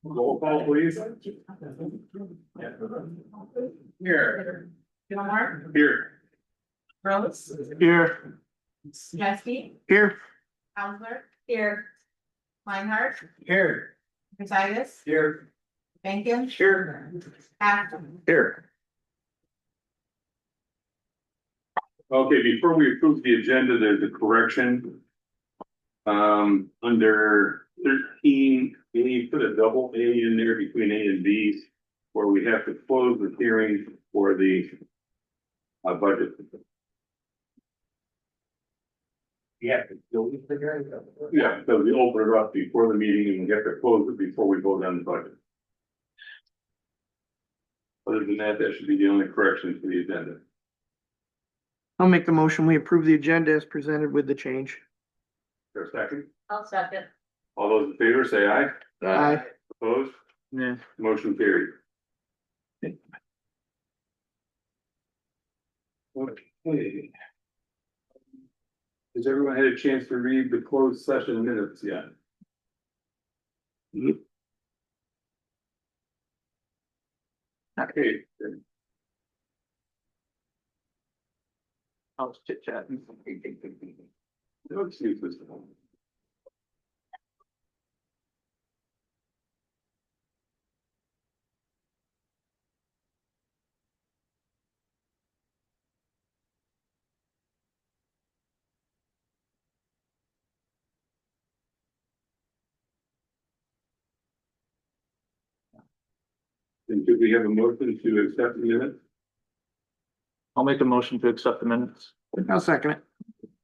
Roll call, please. Here. Gilmore, Here. Rose, Here. Geske, Here. Counselor. Here. Meinhardt, Here. Matthias, Here. Bankin, Here. Acton. Here. Okay, before we approve the agenda, there's a correction. Under 13, we put a double A in there between A and B, where we have to close the hearing for the budget. Yeah, so we open it up before the meeting and we have to close it before we vote on the budget. Other than that, that should be the only correction to the agenda. I'll make the motion. We approve the agenda as presented with the change. For a second, I'll second. all those in favor say aye. Aye. Opposed? Yeah. Motion carried. Okay. Has everyone had a chance to read the closed session minutes yet? Yep. Okay. I'll chit chat. No excuses. And do we have a motion to accept the minutes? I'll make a motion to accept the minutes. I'll second it.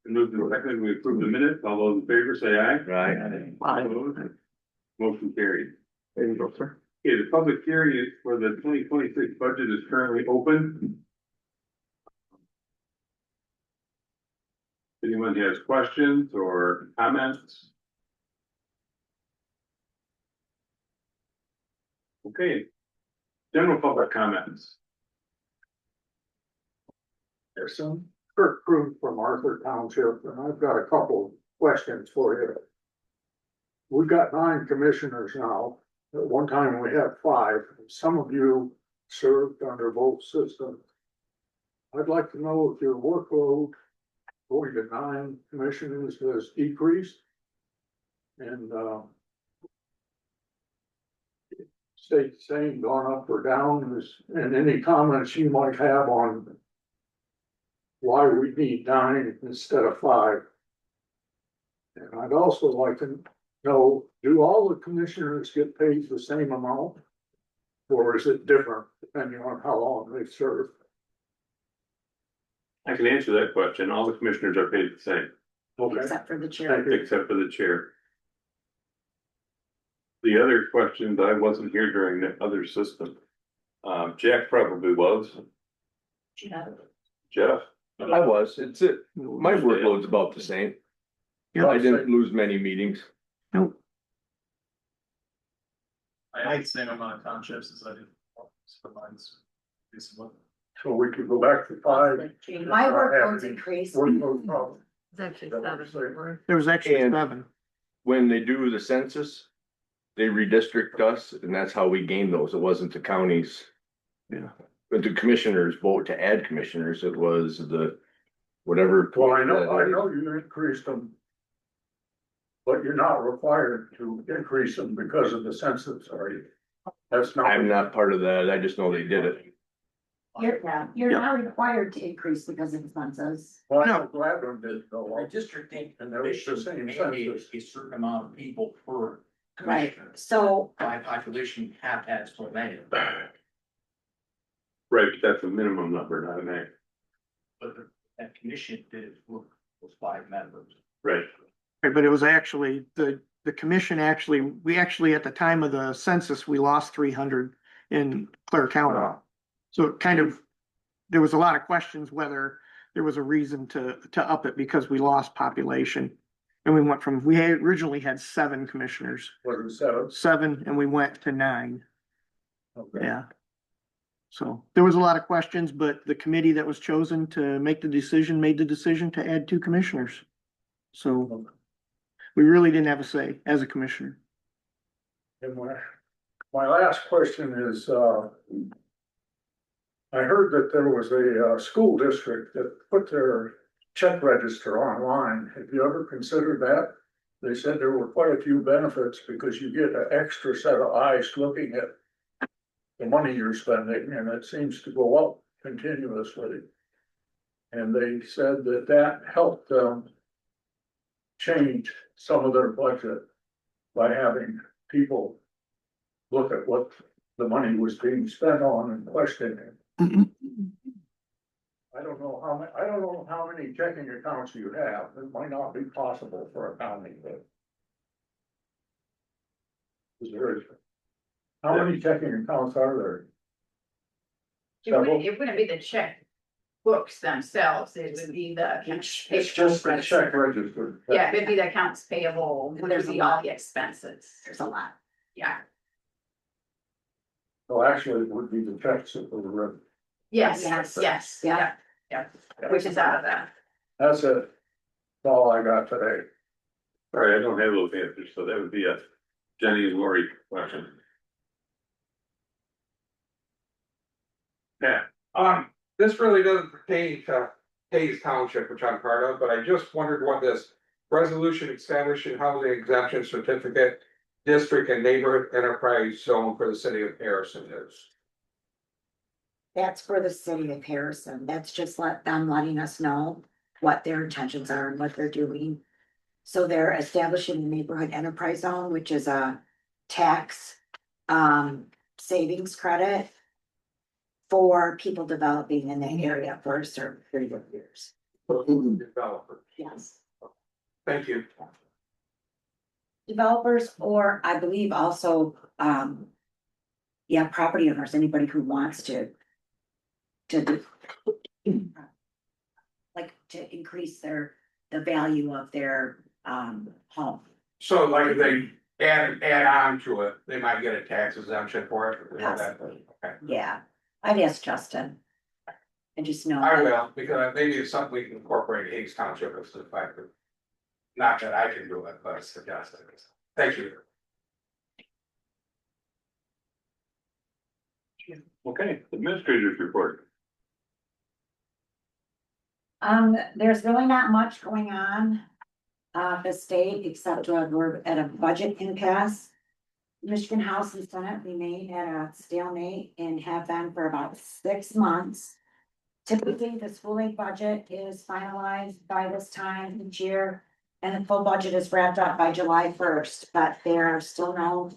Moved and seconded, we approve the minutes. All those in favor say aye. Right. Aye. Opposed? Motion carried. There you go, sir. Okay, the public hearing is for the 2026 budget is currently open. If anyone has questions or comments? Okay. General public comments. There's some Kirk Crew from Arthur Township, and I've got a couple questions for you. We've got 9 commissioners now. At one time we had 5. Some of you served under both systems. I'd like to know if your workload going to 9 commissioners has decreased. And stayed the same, gone up or down, and any comments you might have on why we need 9 instead of 5. And I'd also like to know, do all the commissioners get paid the same amount? Or is it different depending on how long they've served? I can answer that question. All the commissioners are paid the same, Okay, Except for the thank chair. you. except for the chair. The other questions, I wasn't here during the other system. Jack probably was. Jeff? I was, my workload's about the same. Yep. I didn't lose many meetings. Nope. I had the same amount of townships as I did for mines. So we could go back to 5. My workload's increased. Workload problem. It's actually There was actually And- 7. When they do the census, they redistrict us, and that's how we gain those. It wasn't the counties. Yeah. But the commissioners vote to add commissioners. It was the whatever. Well, I know you increased them. But you're not required to increase them because of the census, are you? That's not. I'm not part of that. I just know they did it. You're Yeah. not required to increase because of expenses. Well, I No. know Gladwin did though. Redistricting And there was the commission same mandated census. a certain amount of people per Right, commissioner. so By population, you have to have so many, Right, but that's a minimum number, not an act. but that commission did work with 5 members. Right. Right, but it was actually, the commission actually, we actually, at the time of the census, we lost 300 in Clare County. So it kind of, there was a lot of questions whether there was a reason to up it because we lost population. And we went from, we had originally had 7 commissioners, What was that? 7, and we went to 9. Okay. Yeah. So there was a lot of questions, but the committee that was chosen to make the decision, made the decision to add 2 commissioners. So we really didn't have a say as a commissioner. And my last question is, I heard that there was a, school district that put their check register online. Have you ever considered that? They said there were quite a few benefits because you get an extra set of eyes looking at the money you're spending, and it seems to go up continuously. And they said that that helped them change some of their budget by having people look at what the money was being spent on and questioning it. I don't know how many checking accounts you have. It might not be possible for a county, but. How many checking accounts are there? It wouldn't be the check books themselves, it would be the. It's just the check register. Yeah, it'd be the accounts payable, there'd be all the expenses, There's a lot. yeah, So actually, it would be the checks that were written. yes, Yes. yes, Yeah. yeah, which is out of that. That's it. That's all I got today. Sorry, I don't have those answers, so that would be a Jenny and Lori question. Yeah, This really doesn't pertain to Hayes Township, which I'm part of, but I just wondered what this resolution establishing housing exemption certificate district and neighborhood enterprise zone for the city of Harrison is. That's for the city of Harrison. That's just letting us know what their intentions are and what they're doing. So they're establishing the neighborhood enterprise zone, which is a tax savings credit for people developing in the area for a certain period of years. Developer. Yes. Thank you. Developers, or I believe also, yeah, property owners, anybody who wants to like to increase the value of their home. So like if they add on to it, they might get a tax exemption for it. or that. Possibly. Okay. Yeah, I'd ask Justin. And just know. I will, because maybe it's something we can incorporate Hayes Township as the factor. Not that I can do it, but it's suggested. Thank you. okay, administrators report. There's really not much going on. The state, except we're at a budget impasse. Michigan House and Senate remain at a stalemate and have been for about 6 months. Typically, the school aid budget is finalized by this time each year. And the full budget is wrapped up by July 1st, but there's still no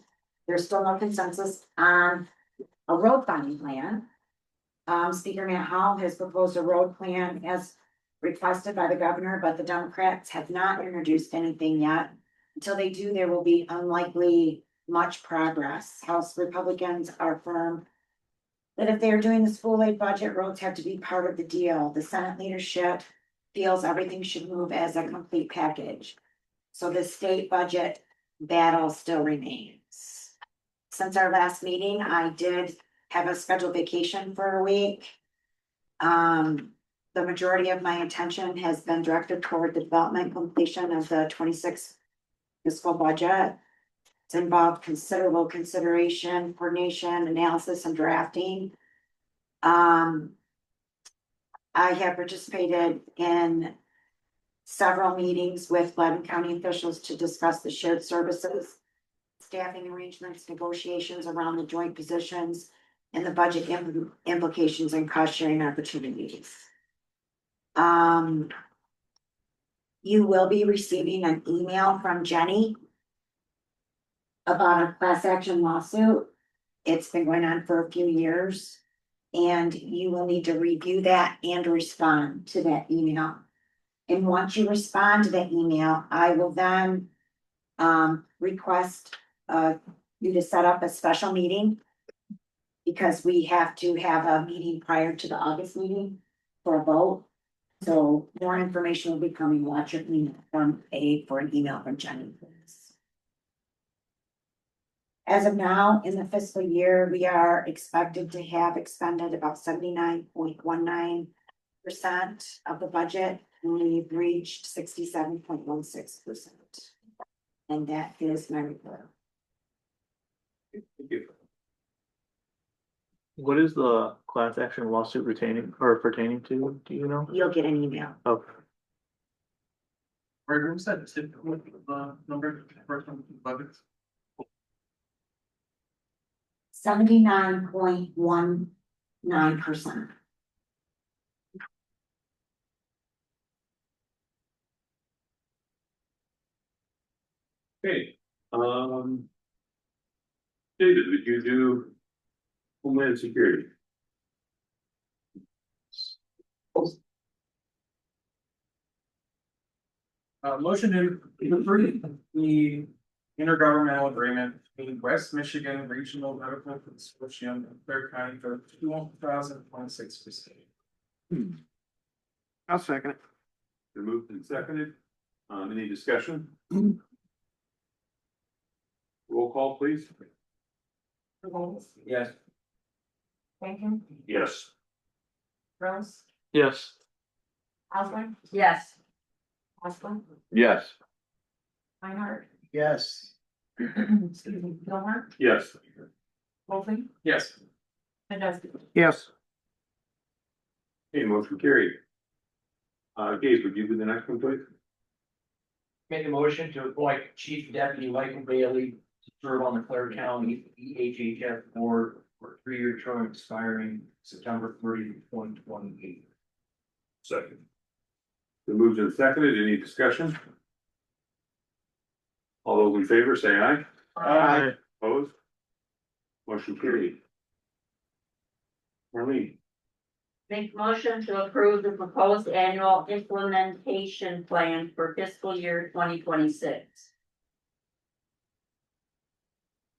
consensus on a road funding plan. Speaker Matt Howell has proposed a road plan as requested by the governor, but the Democrats have not introduced anything yet. Until they do, there will be unlikely much progress. House Republicans are firm that if they are doing the school aid budget, roads have to be part of the deal. The Senate leadership feels everything should move as a complete package. So the state budget battle still remains. Since our last meeting, I did have a scheduled vacation for a week. The majority of my attention has been directed toward the development completion of the 26 fiscal budget. It's involved considerable consideration, coordination, analysis, and drafting. I have participated in several meetings with Loudoun County officials to discuss the shared services, staffing arrangements, negotiations around the joint positions, and the budget implications and cost sharing opportunities. You will be receiving an email from Jenny about a class action lawsuit. It's been going on for a few years. And you will need to review that and respond to that email. And once you respond to that email, I will then request you to set up a special meeting. Because we have to have a meeting prior to the August meeting for a vote. So more information will be coming. Watch your email for an email from Jenny. As of now, in the fiscal year, we are expected to have expended about 79.19% of the budget, and we've reached 67.16%. And that is my report. Thank you. What is the class action lawsuit retaining or pertaining to, do you know? You'll get an email. Oh, Where was that, what, number, first one, buckets? 79.19%. Okay, David, would you do Homeland Security? Motion to approve the intergovernmental agreement between West Michigan Regional Medical Consortium and Clear County for 2026. I'll second it. Been moved and seconded. Any discussion? Roll call, please. Yes. Bacon, Yes. Rose, yes. Osborne, Yes. Osborne, Yes. Reinhardt, Yes. excuse me, Gilmore, Yes. Wolfie, Yes. Androwski. Yes, Okay, motion carried. Gabe, would you do the next one, please? Make a motion to appoint Chief Deputy Michael Bailey to serve on the Clare County EHHF board for a 3-year term expiring September 30, 2028. Second. Been moved and seconded. Any discussion? All those in favor, say aye. Aye. Opposed? Motion carried. Marlene, Make motion to approve the proposed annual implementation plan for fiscal year 2026.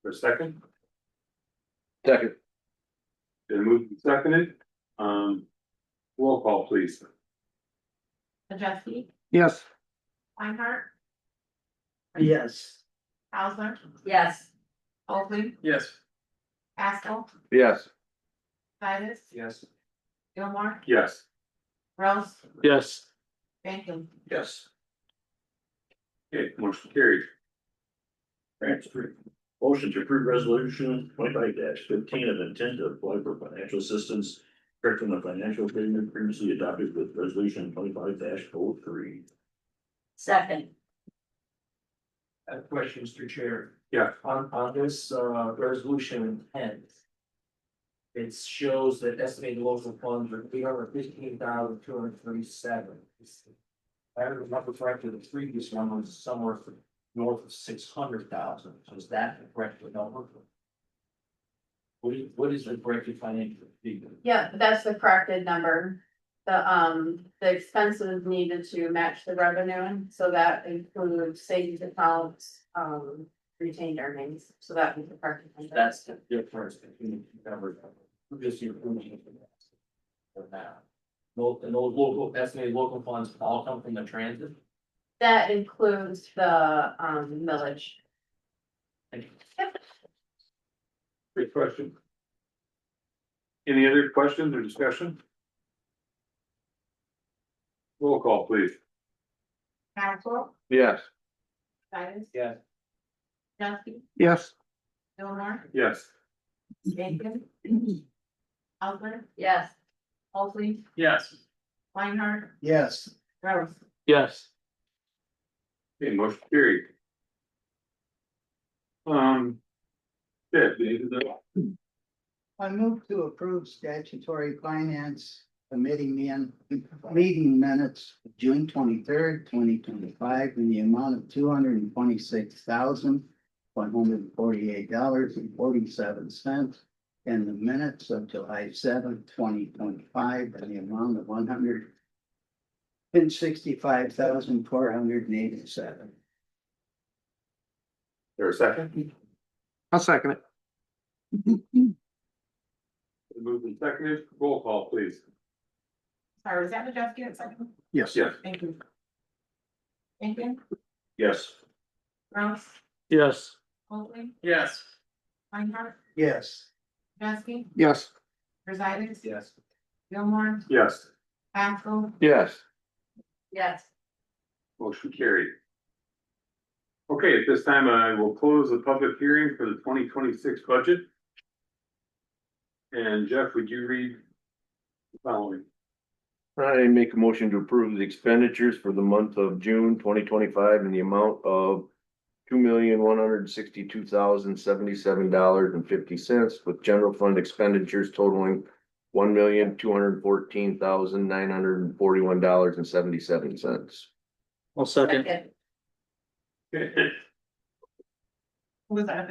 for a second. Second. Been moved and seconded. Roll call, please. Androwski, yes, Reinhardt, Yes. Osborne, Yes. Wolfie, Yes. Haskell, Yes. Titus, Yes. Gilmore, Yes. Rose, Yes. Bacon. Yes. Okay, motion carried. Motion to approve resolution 25-15 of intent to apply for financial assistance. Correct from the financial agreement previously adopted with resolution 25-03. Second. I have a question, Mr. Chair. Yeah. On this, resolution intent. It shows that estimated local funds are 315,237. I remember correctly, the previous one was somewhere north of 600,000, so is that the correct number? What is the corrected financial figure? Yeah, that's the corrected number. The expenses needed to match the revenue, so that includes savings accounts, retained earnings, so that was the corrected number. That's the difference between the two numbers. Just your. Now. And those local, estimated local funds all come from the transit. That includes the millage. Thank you. Great question. Any other questions or discussion? Roll call, please. Haskell, Yes. Titus, Yeah. Androwski, yes, Gilmore, Yes. Bacon, Osborne, Yes. Wolfie, Yes. Reinhardt, Yes. Rose. Yes. Okay, motion carried. Yeah, David, I move to approve statutory finance committee meeting minutes of June 23rd, 2025 in the amount of $226,148.47. And the minutes of July 7th, 2025 in the amount of $165,487. there a second? I'll second it. Moved and seconded. Roll call, please. Sorry, was that Androwski at second? Yes, Yes. Thank you. Bacon, Yes. Rose, Yes. Wolfie, Yes. Reinhardt, Yes. Androwski, yes, Rositis, Yes. Gilmore, Yes. Haskell, Yes. Yes. Motion carried. Okay, at this time, I will close the public hearing for the 2026 budget. And Jeff, would you read the following? I make a motion to approve the expenditures for the month of June 2025 in the amount of $2,162,077.50, with general fund expenditures totaling $1,214,941.77. I'll second. Second. Who was that?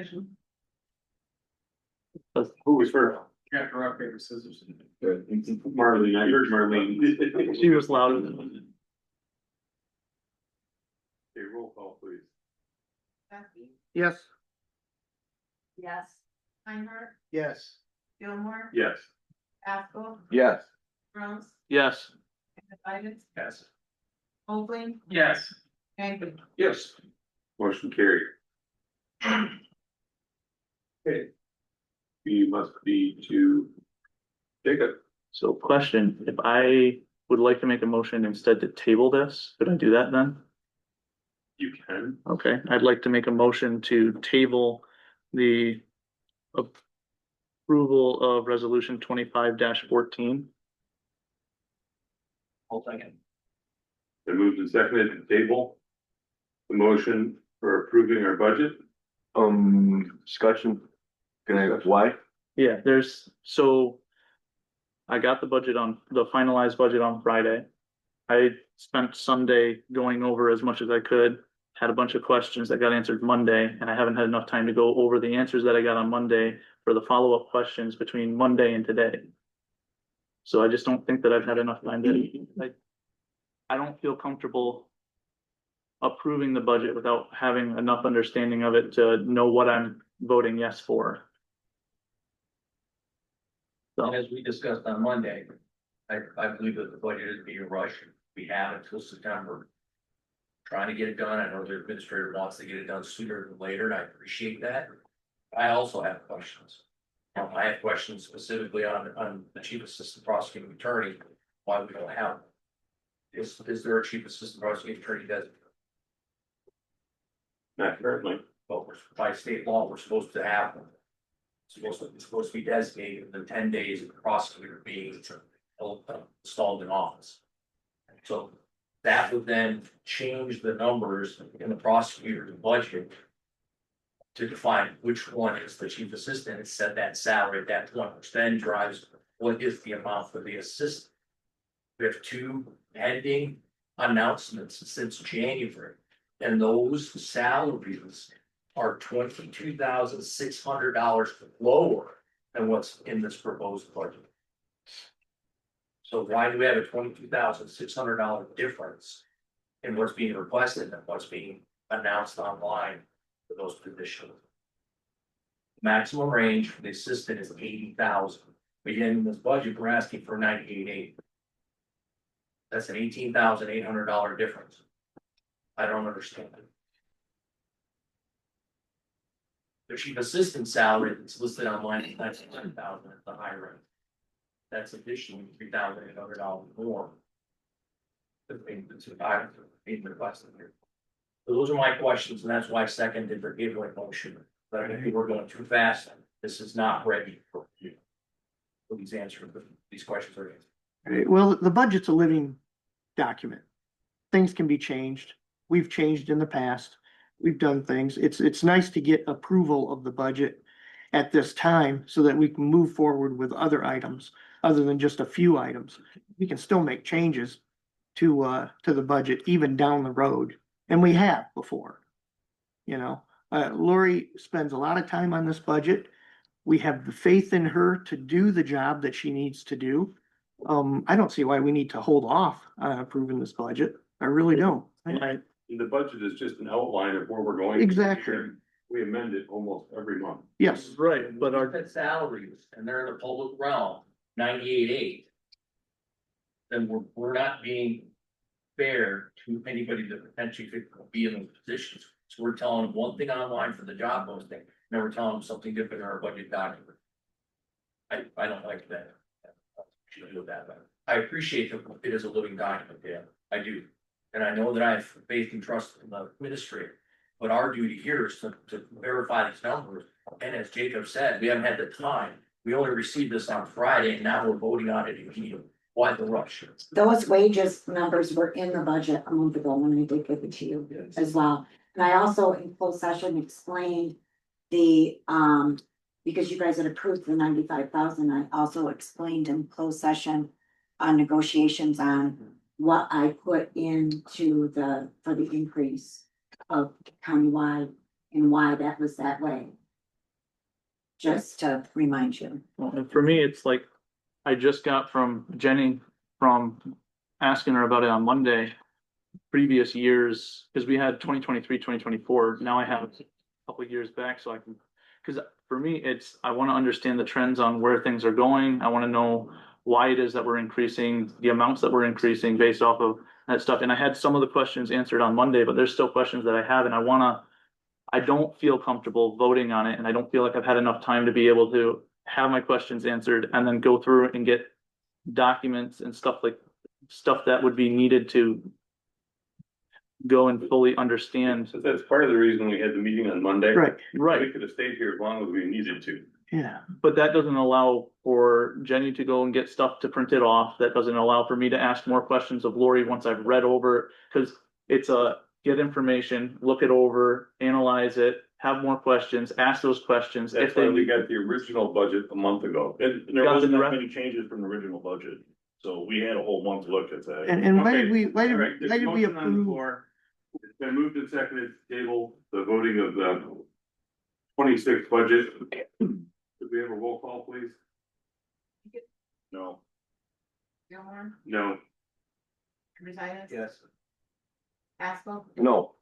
Who was first? Got rock, paper, scissors. Marlene, I heard Marlene. She was louder. Okay, roll call, please. Becky, Yes. Yes. Einhardt, Yes. Gilmore, Yes. Askel, Yes. Rose, Yes. Ensign, Yes. Mobley, Yes. Hank. Yes. Motion carried. Okay. You must be to Jacob. So question, if I would like to make a motion instead to table this, could I do that then? You can. Okay, I'd like to make a motion to table the approval of resolution 25-14. I'll second. Been moved and seconded to table the motion for approving our budget. Discussion. Can I, why? Yeah, so I got the finalized budget on Friday. I spent Sunday going over as much as I could, had a bunch of questions that got answered Monday, and I haven't had enough time to go over the answers that I got on Monday for the follow-up questions between Monday and today. So I just don't think that I've had enough time I don't feel comfortable approving the budget without having enough understanding of it to know what I'm voting yes for. And as we discussed on Monday, I believe that the budget is being rushed. We have until September. Trying to get it done. I know the administrator wants to get it done sooner than later, and I appreciate that. I also have questions. I have questions specifically on the chief assistant prosecuting attorney, why we don't have. Is there a chief assistant prosecuting attorney designated? Not currently. Well, by state law, we're supposed to have them. It's supposed to be designated within 10 days of the prosecutor being installed in office. So that would then change the numbers in the prosecutor's budget to define which one is the chief assistant and set that salary at that point, which then drives what is the amount for the assistant. We have two pending announcements since January, and those salaries are $22,600 lower than what's in this proposed budget. So why do we have a $22,600 difference in what's being requested and what's being announced online for those positions? Maximum range for the assistant is 80,000. Again, in this budget, we're asking for 98,800. That's an $18,800 difference. I don't understand it. The chief assistant salary that's listed online is $9,000 at the high rate. That's additionally $3,800 more. Being requested here. So those are my questions, and that's why I seconded the gateway motion. But I think we're going too fast. This is not ready for you. Please answer these questions are answered. Right, well, the budget's a living document. Things can be changed. We've changed in the past. We've done things. It's nice to get approval of the budget at this time so that we can move forward with other items, other than just a few items. We can still make changes to the budget even down the road, and we have before. You know, Lori spends a lot of time on this budget. We have the faith in her to do the job that she needs to do. I don't see why we need to hold off on approving this budget. I really don't. The budget is just an outline of where we're going. Exactly. We amend it almost every month. Yes, Right, but our, At salaries, and they're in the public realm, 98,800. Then we're not being fair to anybody that potentially could be in those positions. So we're telling them one thing online for the job posting, and we're telling them something different in our budget document. I don't like that. Should do that, but I appreciate that it is a living document, yeah, I do. And I know that I have faith and trust in the administrator. But our duty here is to verify these numbers, and as Jacob said, we haven't had the time. We only received this on Friday, and now we're voting on it immediately. Why the rush? Those wages numbers were in the budget a month ago when I did give it to you as well. And I also in closed session explained the, because you guys had approved the 95,000, I also explained in closed session on negotiations on what I put into for the increase of countywide and why that was that way. Just to remind you. Well, and for me, it's like, I just got from Jenny from asking her about it on Monday. Previous years, because we had 2023, 2024. Now I have a couple of years back, so I can, because for me, it's, I want to understand the trends on where things are going. I want to know why it is that we're increasing, the amounts that we're increasing based off of that stuff. And I had some of the questions answered on Monday, but there's still questions that I have, and I don't feel comfortable voting on it, and I don't feel like I've had enough time to be able to have my questions answered and then go through and get documents and stuff that would be needed to go and fully understand. So that's part of the reason we had the meeting on Monday. Right. We could have stayed here as long as we needed to. Yeah. But that doesn't allow for Jenny to go and get stuff to print it off. That doesn't allow for me to ask more questions of Lori once I've read over, because it's get information, look it over, analyze it, have more questions, ask those questions. That's why we got the original budget a month ago. And there Got wasn't the that rest- many changes from the original budget, so we had a whole month to look at that. And why Okay, did we, all right, there's why a did we motion on the approve? floor. It's been moved and seconded to table the voting of the 26 budget. Could we have a roll call, please? No. Gilmore, No. Residenz, Yes. Asple, No,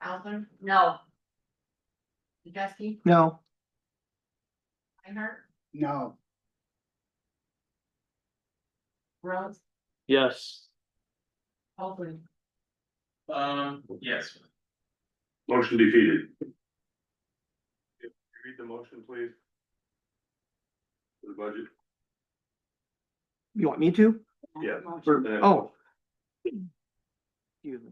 Alvin, No, Jesse, No, Einhardt, No, Rose, Yes. Hopefully. Yes. Motion defeated. Read the motion, please. For the budget. you want me to? Yeah. Oh. Excuse me.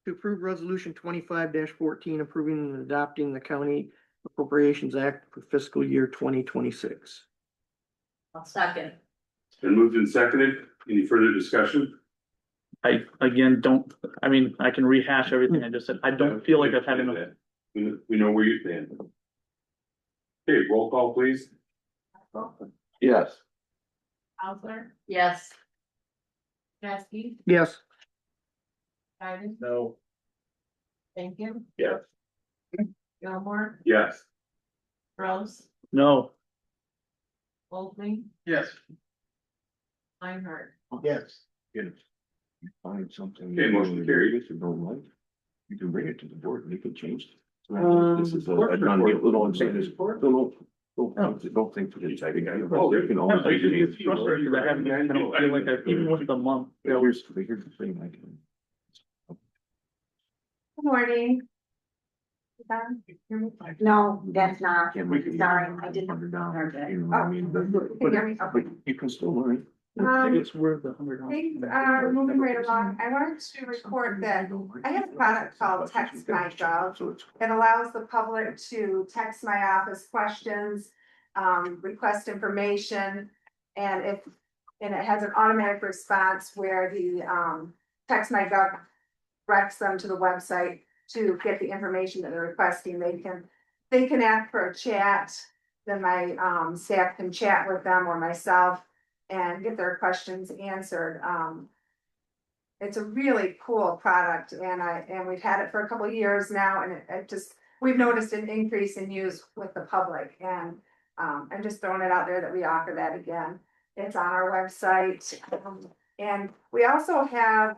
To approve resolution 25-14, approving and adopting the County Appropriations Act for fiscal year 2026. I'll second. It's been moved and seconded. Any further discussion? I, again, I can rehash everything I just said. I don't feel like I've had enough. We know where you stand. Okay, roll call, please. yes, Alvin, Yes, Jesse, Yes. Ivan, No. thank you, Yeah. Gilmore, Yes. Rose, No. Hopefully, Yes. Einhardt. yes. find something. Okay, motion carried. If you don't like, you can bring it to the board and you can change it. Um, This is a non-deal, little I'm saying is, don't think for the exciting. Oh, can I it's frustrating because I don't feel like even with the month. Here's the thing, I can. Good morning. No, that's not. Can't make it. Sorry, I didn't. Under down, you know Oh. what I mean, but Can you hear me? but you can still learn. I think it's worth $100. Things are moving right along. I wanted to report that I have a product called Text My Gov. So it's. It allows the public to text my office questions, request information. And it has an automatic response where the, Text My Gov directs them to the website to get the information that they're requesting. They can ask for a chat, then my, staff can chat with them or myself and get their questions answered. It's a really cool product and we've had it for a couple of years now and it just, we've noticed an increase in use with the public and I'm just throwing it out there that we offer that again. It's on our website. And we also have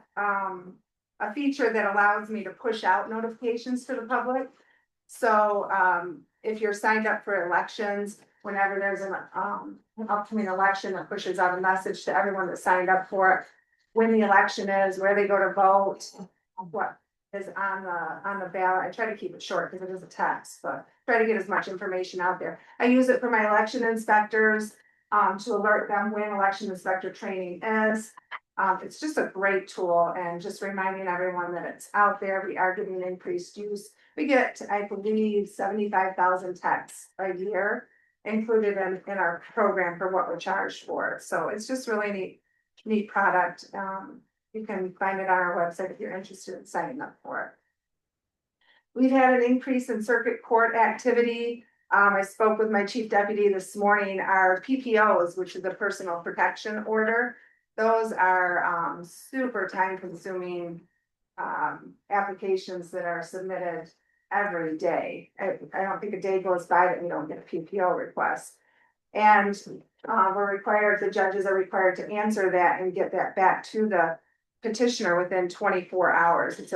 a feature that allows me to push out notifications to the public. So if you're signed up for elections, whenever there's an upcoming election, that pushes out a message to everyone that signed up for it. When the election is, where they go to vote, what is on the ballot. I try to keep it short because it is a text, but try to get as much information out there. I use it for my election inspectors to alert them when election inspector training is. It's just a great tool and just reminding everyone that it's out there. We are getting increased use. We get, I believe, 75,000 texts a year included in our program for what we're charged for. So it's just really neat product. You can find it on our website if you're interested in signing up for it. We've had an increase in circuit court activity. I spoke with my chief deputy this morning. Our PPOs, which is a personal protection order, those are super time consuming applications that are submitted every day. I don't think a day goes by that we don't get a PPO request. And the judges are required to answer that and get that back to the petitioner within 24 hours. It's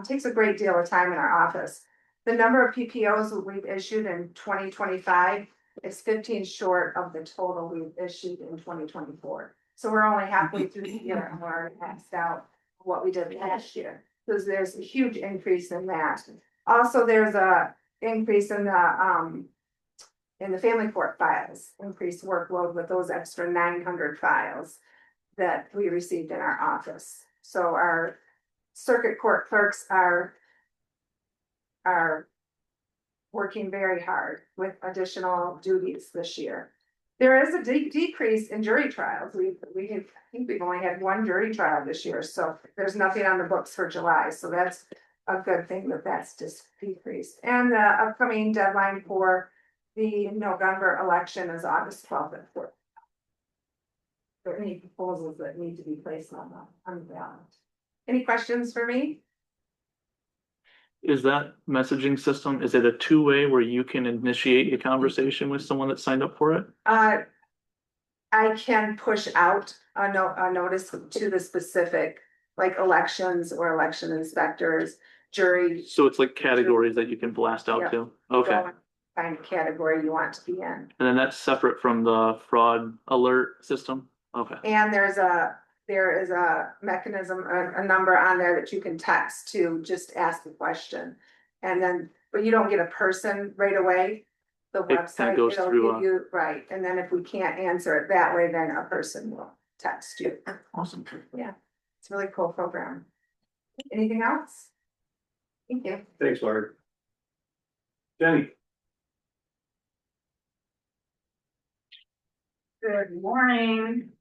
takes a great deal of time in our office. The number of PPOs that we've issued in 2025 is 15 short of the total we've issued in 2024. So we're only halfway through the year and we're already maxed out what we did last year. Because there's a huge increase in that. Also, there's a increase in the family court files, increased workload with those extra 900 files that we received in our office. So our circuit court clerks are working very hard with additional duties this year. There is a decrease in jury trials. I think we've only had one jury trial this year, so there's nothing on the books for July. So that's a good thing that that's just decreased. And the upcoming deadline for the November election is August 12th at 4. There are any proposals that need to be placed on the ballot? Any questions for me? Is that messaging system, is it a two-way where you can initiate a conversation with someone that signed up for it? I can push out a notice to the specific, like elections or election inspectors, jury. So it's like categories that you can blast out Yeah. to? Okay. Go and find a category you want to be in. And then that's separate from the fraud alert system? Okay. And there is a mechanism, a number on there that you can text to just ask the question. And then, but you don't get a person right away. The kinda website, goes it'll through, give you, right, and then if we can't answer it that way, then a person will text you. Awesome. Yeah, it's a really cool program. Anything else? Thank you. Thanks, Larry. Jenny? Good morning.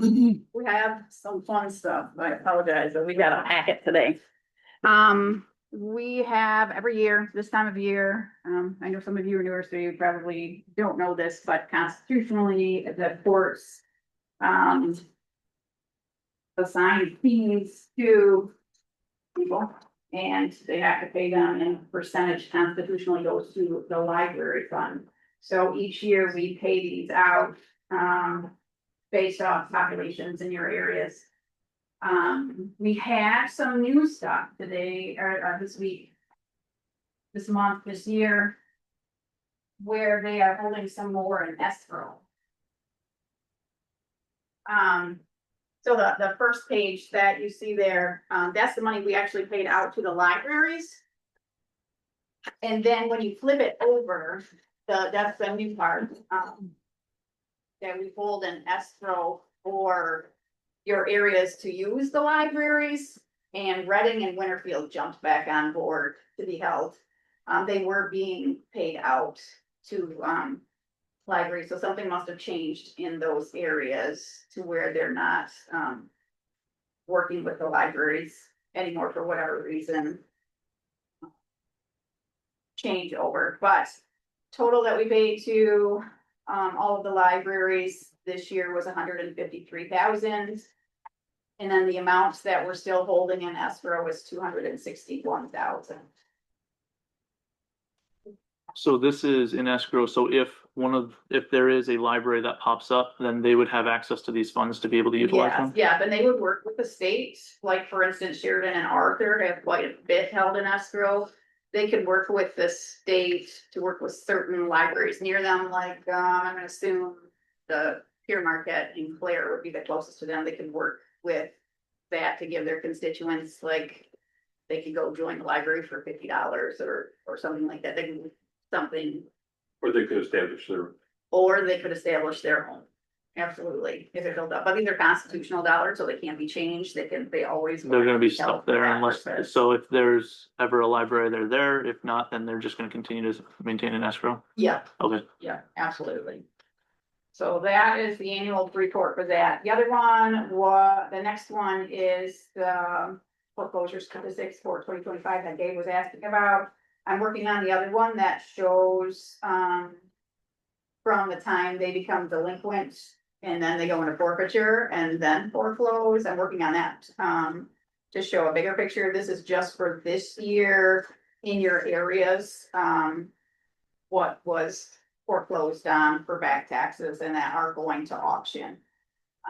We have some fun stuff. I apologize, but we got a packet today. We have every year, this time of year, I know some of you are newer, so you probably don't know this, but constitutionally, the courts assign fees to people and they have to pay them, and percentage constitutionally goes to the library fund. So each year we pay these out based off populations in your areas. We had some new stuff today or this week, this month, this year, where they are holding some more in escrow. So the first page that you see there, that's the money we actually paid out to the libraries. And then when you flip it over, that's the new part, that we hold in escrow for your areas to use the libraries, and Reading and Winterfield jumped back on board to be held. They were being paid out to libraries, so something must have changed in those areas to where they're not working with the libraries anymore for whatever reason. Change over, but total that we paid to all of the libraries this year was $153,000. And then the amounts that we're still holding in escrow was $261,000. So this is in escrow, so if there is a library that pops up, then they would have access to these funds to be able to utilize them? Yeah, then they would work with the state, like for instance, Sheridan and Arthur have quite a bit held in escrow. They could work with the state to work with certain libraries near them, like I'm gonna assume the Pier Market in Clare would be the closest to them. They could work with that to give their constituents, like they could go join the library for $50 or something like that. They can do something, Or they could establish their. or they could establish their own. Absolutely, if it built up, but these are constitutional dollars, so they can't be changed, they always. They're gonna be held stuck for there that unless, purpose. so if there's ever a library, they're there. If not, then they're just gonna continue to maintain an escrow. Yeah, Okay. yeah, absolutely. So that is the annual report for that. The other one the next one is the foreclosure statistics for 2025 that Dave was asking about. I'm working on the other one that shows, from the time they become delinquent and then they go into forfeiture and then foreclose. I'm working on that, to show a bigger picture. This is just for this year in your areas, what was foreclosed on for back taxes and that are going to auction.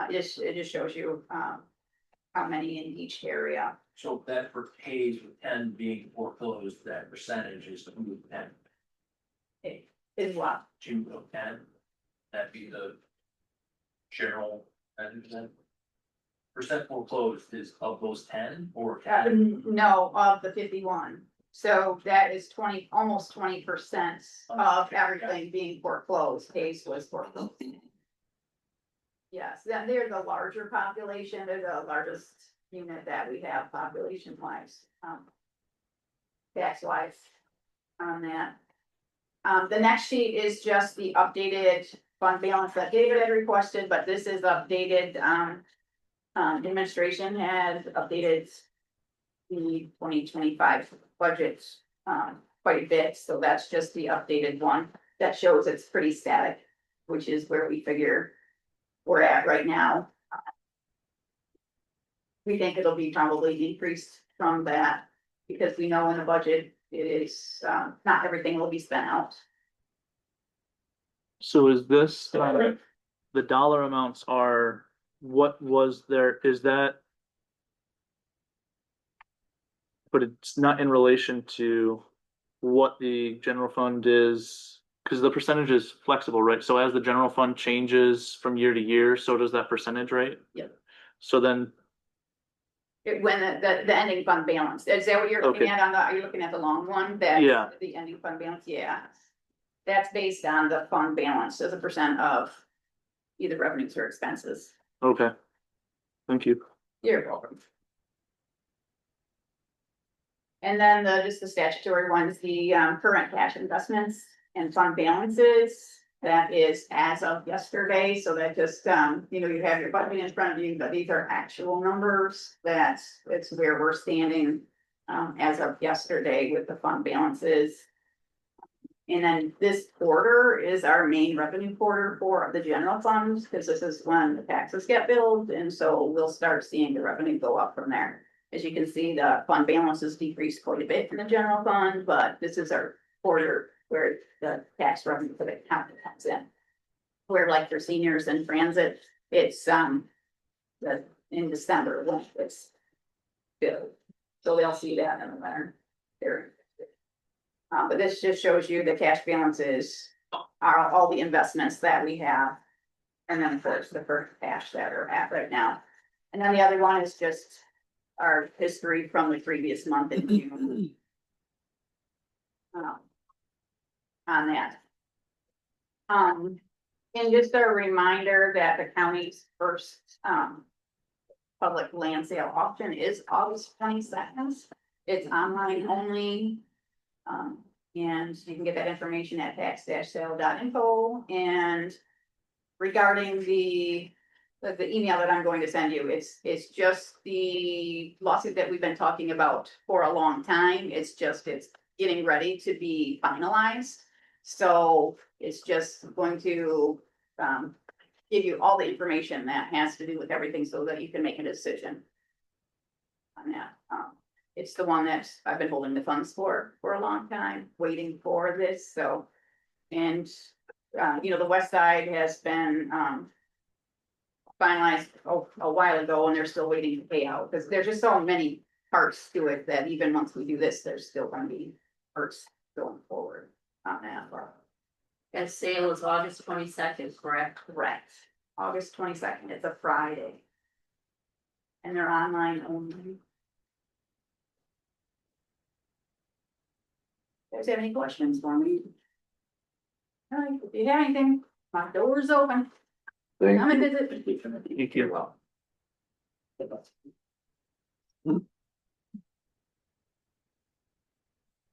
It just shows you, how many in each area. So that for pays with 10 being foreclosed, that percentage is 2 of 10, Is what? 2 of 10. That'd be the general, percent foreclosed is of those 10 or 10? No, of the 51. So that is almost 20% of everything being foreclosed, case was foreclosed. Yes, then they're the larger population, they're the largest unit that we have population wise. Tax wise on that. The next sheet is just the updated fund balance that David had requested, but this is updated, administration has updated the 2025 budget, quite a bit, so that's just the updated one that shows it's pretty static, which is where we figure we're at right now. We think it'll be probably increased from that, because we know in the budget, it is, not everything will be spent out. So is this, the dollar amounts are, what was there, is that? But it's not in relation to what the general fund is, because the percentage is flexible, right? So as the general fund changes from year to year, so does that percentage, right? Yep. So then, When the ending fund balance, is that what you're looking Okay. at are you looking at the long one? That's Yeah. the ending fund balance, yeah. That's based on the fund balance as a percent of either revenues or expenses. okay. Thank you. You're welcome. And then just the statutory ones, the current cash investments and fund balances. That is as of yesterday, so that just, you have your budget in front of you, but these are actual numbers. It's where we're standing as of yesterday with the fund balances. And then this quarter is our main revenue quarter for the general funds, because this is when the taxes get billed, and so we'll start seeing the revenue go up from there. As you can see, the fund balances decreased quite a bit in the general fund, but this is our quarter where the tax revenue for the county comes in. Where like for seniors and transit, it's in December when it's billed. So they'll see that in the winter. But this just shows you the cash balances, are all the investments that we have. And then of course the first cash that are at right now. And then the other one is just our history from the previous month in June. On that. And just a reminder that the county's first, public land sale auction is August 22nd. It's online only. And you can get that information at tax-sale.info. And regarding the email that I'm going to send you, it's just the lawsuit that we've been talking about for a long time. It's getting ready to be finalized. So it's just going to, give you all the information that has to do with everything so that you can make a decision on that. It's the one that I've been holding the funds for a long time, waiting for this, so. And, the west side has been, finalized a while ago, and they're still waiting to pay out, because there's just so many parts to it that even once we do this, there's still gonna be parts going forward on that. And sale is August 22nd, correct? Correct. August 22nd, it's a Friday. And they're online only. Guys have any questions for me? All right, if you have anything, my door is open. Thank Come and you. visit. Thank you.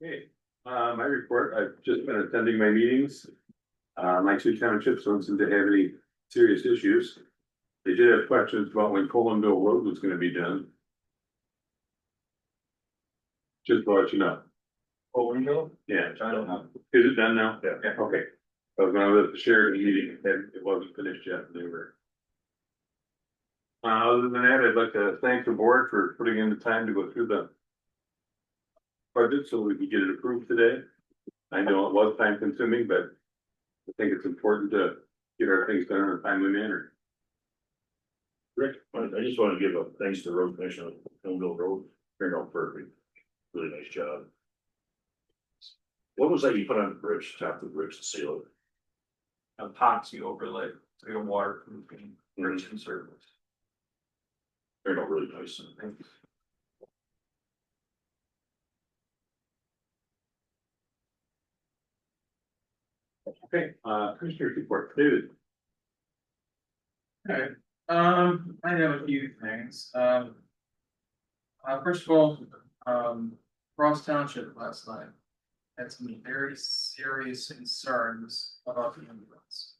Okay, my report, I've just been attending my meetings. My two townships don't seem to have any serious issues. They did have questions about when Colinville Road was gonna be done. Just to let you know. Overville? Yeah. I don't know. Is it done now? Yeah. Okay. I was gonna let the Sheridan meeting, and it wasn't finished yet, they were. Other than that, I'd like to thank the board for putting in the time to go through the budget so we could get it approved today. I know it was time consuming, but I think it's important to get our things done in a timely manner. Rick, I just want to give a thanks to the road commissioner, Hillville Road, turned out perfect, really nice job. What was that you put on the bridge, top of the bridge to seal it? Epoxy overlay, so your waterproofing, bridge and service. Turned out really nice. Okay, Commissioner's report, David. Okay, I have a few things, first of all, Ross Township last night. Had some very serious concerns about the ambulance.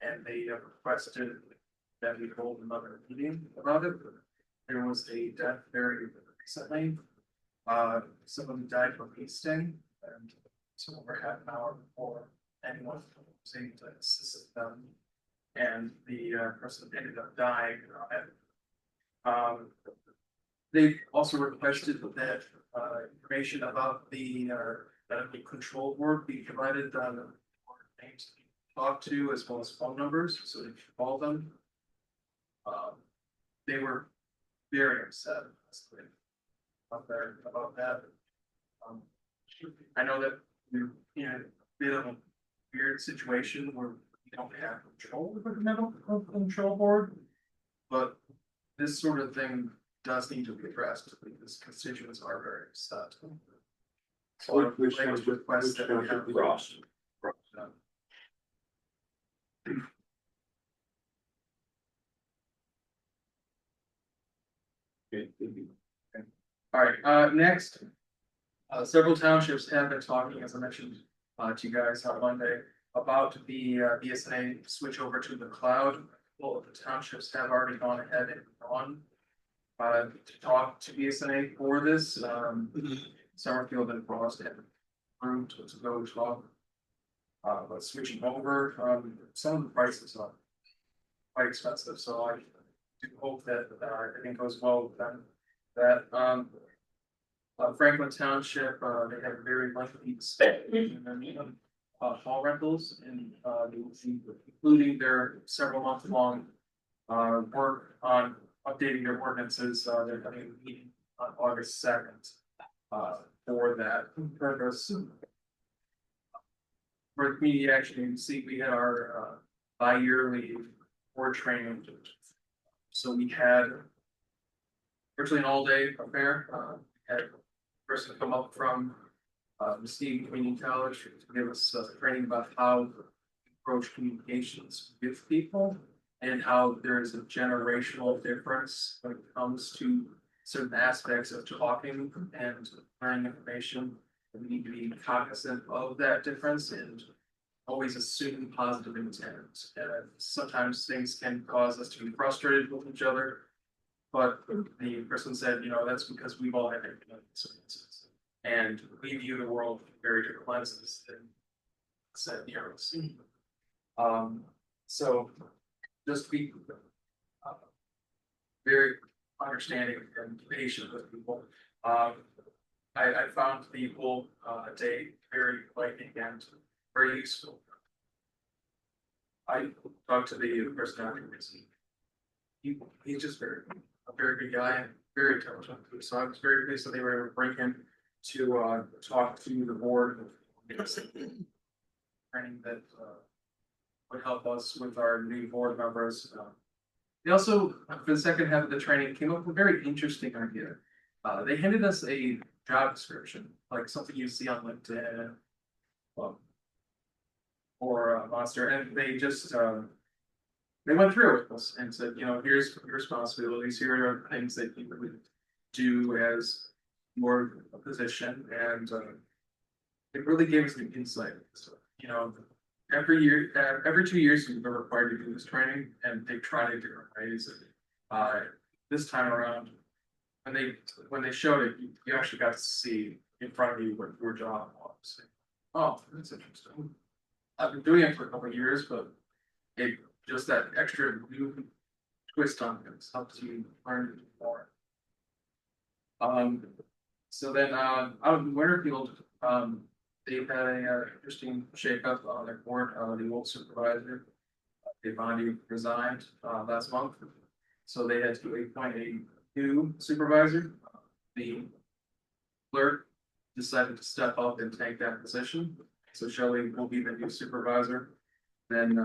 And they have requested that we hold another meeting about it. There was a death very recently. Someone died from heat sting and so over half an hour before anyone was able to assist them. And the person ended up dying on it. They also requested that information about the medical control board be provided names to talk to as well as phone numbers, so they should call them. They were very upset about that. I know that we're in a bit of a weird situation where we don't have control over the medical control board, but this sort of thing does need to be addressed because constituents are very upset. So I would like to request that we have Ross. All right, next, several townships have been talking, as I mentioned, to you guys on Monday, about the BSNA switch over to the cloud. Well, the townships have already gone ahead and gone to talk to BSNA for this. Summerfield and Frost have approved to go talk. But switching over, some of the prices are quite expensive, so I do hope that everything goes well with them. That Franklin Township, they have a very lengthy inspection and fall rentals and they will be including their several month long work on updating their ordinances. They're having a meeting on August 2nd for that purpose. For the community action, you can see we had our bi-yearly board training. So we had virtually an all-day affair. Had a person come up from Muskegon Community College to give us training about how to approach communications with people and how there is a generational difference when it comes to certain aspects of talking and learning information. We need to be cognizant of that difference and always assume positive intent. Sometimes things can cause us to be frustrated with each other. But the person said, you know, that's because we've all had experiences. And we view the world through very different lenses than said heroes. So just be very understanding and patient with people. I found people day very enlightening and very useful. I talked to the person afterwards. He's just a very good guy and very intelligent. So I was very pleased that they were able to bring him to talk to the board of training that would help us with our new board members. They also, for the second half of the training, came up with a very interesting idea. They handed us a job description, like something you see on LinkedIn or Monster, and they just they went through it with us and said, you know, here's your responsibilities, here are the things that you would do as more a position, and it really gave us an insight. So, you know, every year, every 2 years, we've been required to do this training, and they tried it different ways. This time around, when they showed it, you actually got to see in front of you what your job was. Oh, that's interesting. I've been doing it for a couple of years, but it just that extra new twist on it helps you learn more. So then, out in Winterfield, they've had a interesting shakeup on their board. The old supervisor, Devandi, resigned last month, so they had to appoint a new supervisor. The clerk decided to step up and take that position, so Shelley will be the new supervisor. Then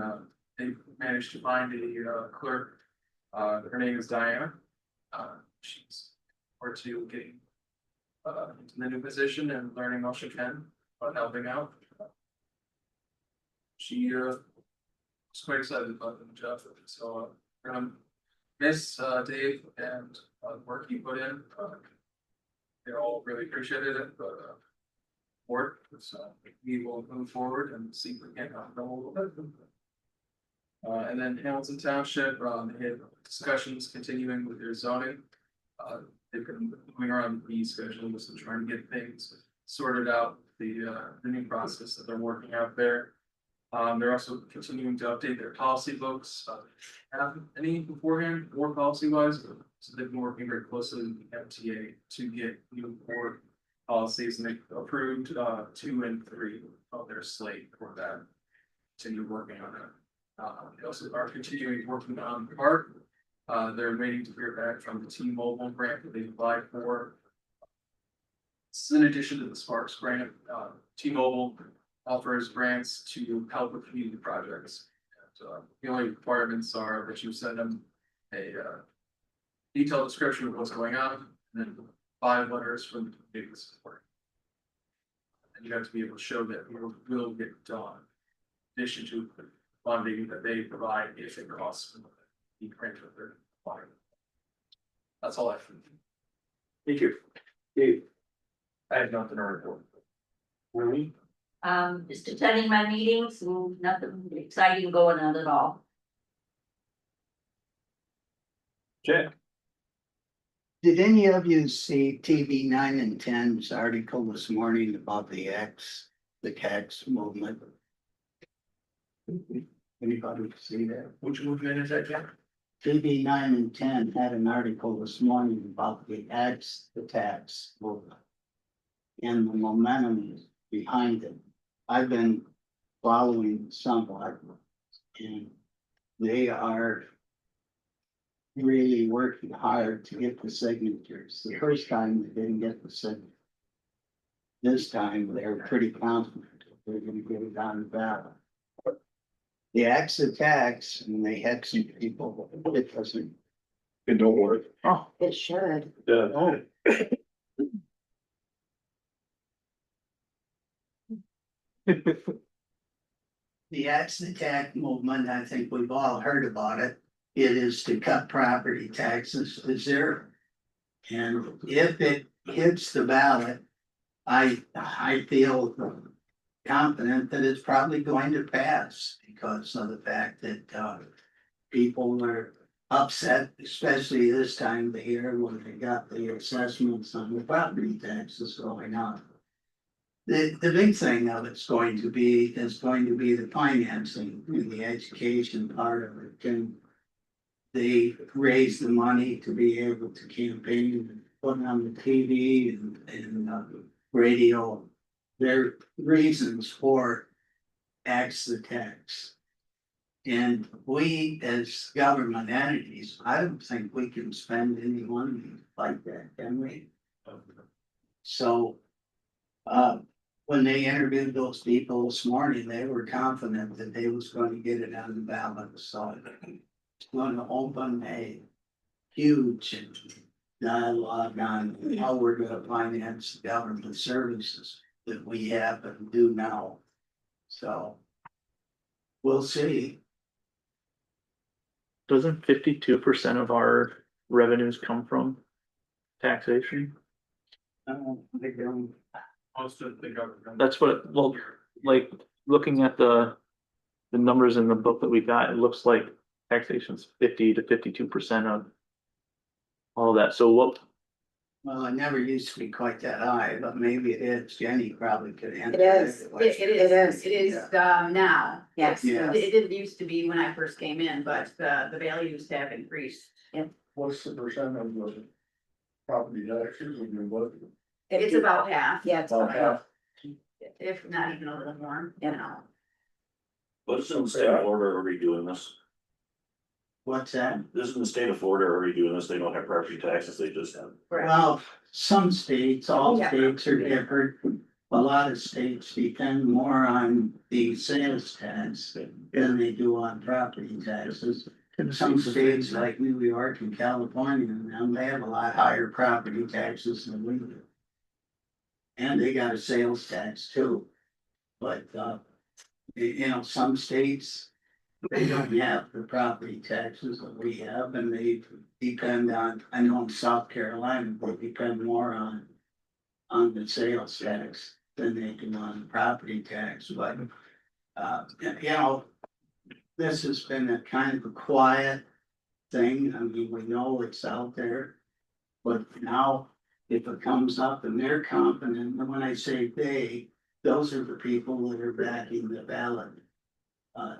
they managed to find a clerk. Her name is Diana. She's forward to getting into the new position and learning all she can about helping out. She was quite excited about the job, so we're gonna miss Dave and the work he put in. They all really appreciated it, but work, so we will move forward and see if we can help them a little bit. And then Hamilton Township, they had discussions continuing with their zoning. They've been going around the schedules and trying to get things sorted out, the new process that they're working out there. They're also continuing to update their policy books. Have any beforehand, board policy wise, so they've been working very closely with the MTA to get new board policies, and they approved 2 and 3 of their slate for that. Continue working on it. They also are continuing working on the park. They're waiting to hear back from the T-Mobile grant that they applied for. This is in addition to the Sparks grant. T-Mobile offers grants to help with community projects. And, the only requirements are that you send them a detailed description of what's going on, and then 5 letters from the community support. And you have to be able to show that it will get done. In addition to the funding that they provide if it costs the grant that they're applying. That's all I have. Thank you. Dave? I have nothing to report. Really? Just attending my meetings, and nothing exciting going on at all. Jack? Did any of you see TV 9 and 10's article this morning about the tax movement? Anybody see that? Which movement is that, Jack? TV 9 and 10 had an article this morning about the tax movement and the momentum behind it. I've been following somewhat, and they are really working hard to get the signatures. The first time they didn't get the signature. This time they're pretty confident they're gonna get it on the ballot. The acts of tax, and they had some people, it doesn't. It don't work. Oh, It should. Yeah. The acts of tax movement, I think we've all heard about it. It is to cut property taxes to 0. And if it hits the ballot, I feel confident that it's probably going to pass because of the fact that people were upset, especially this time of the year when they got the assessments on the property taxes going up. The big thing of it's going to be the financing and the education part of it. Can they raise the money to be able to campaign and put on the TV and radio? There are reasons for acts of tax. And we as government entities, I don't think we can spend any money like that, can we? So when they interviewed those people this morning, they were confident that they was going to get it on the ballot. So it's going to open a huge dialogue on how we're going to finance the government services that we have and do now. So we'll see. Doesn't 52% of our revenues come from taxation? They don't. Most of the government. That's what, well, like, looking at the numbers in the book that we got, it looks like taxation's 50 to 52% of all of that. So what, Well, it never used to be quite that high, but maybe it is. Jenny probably could answer. It is. that It question. is, it is, now. Yes. Yeah. It didn't used to be when I first came in, but the values have increased. What's the percent of the property taxes in your budget? It's about half, Yeah, it's About about half. if not even a little more, you know. But in the state of Florida are redoing this. What's that? This is in the state of Florida are redoing this. They don't have property taxes. They just have. Well, some states, all Yeah. states are different. A lot of states depend more on the sales tax than they do on property taxes. Some states like New York and California, and they have a lot higher property taxes than we do. And they got a sales tax too. But, you know, some states, they don't have the property taxes that we have, and they depend on, I know in South Carolina, they depend more on the sales tax than they do on the property tax, but, you know, this has been a kind of a quiet thing. I mean, we know it's out there. But now, if it comes up and they're confident, and when I say they, those are the people that are backing the ballot.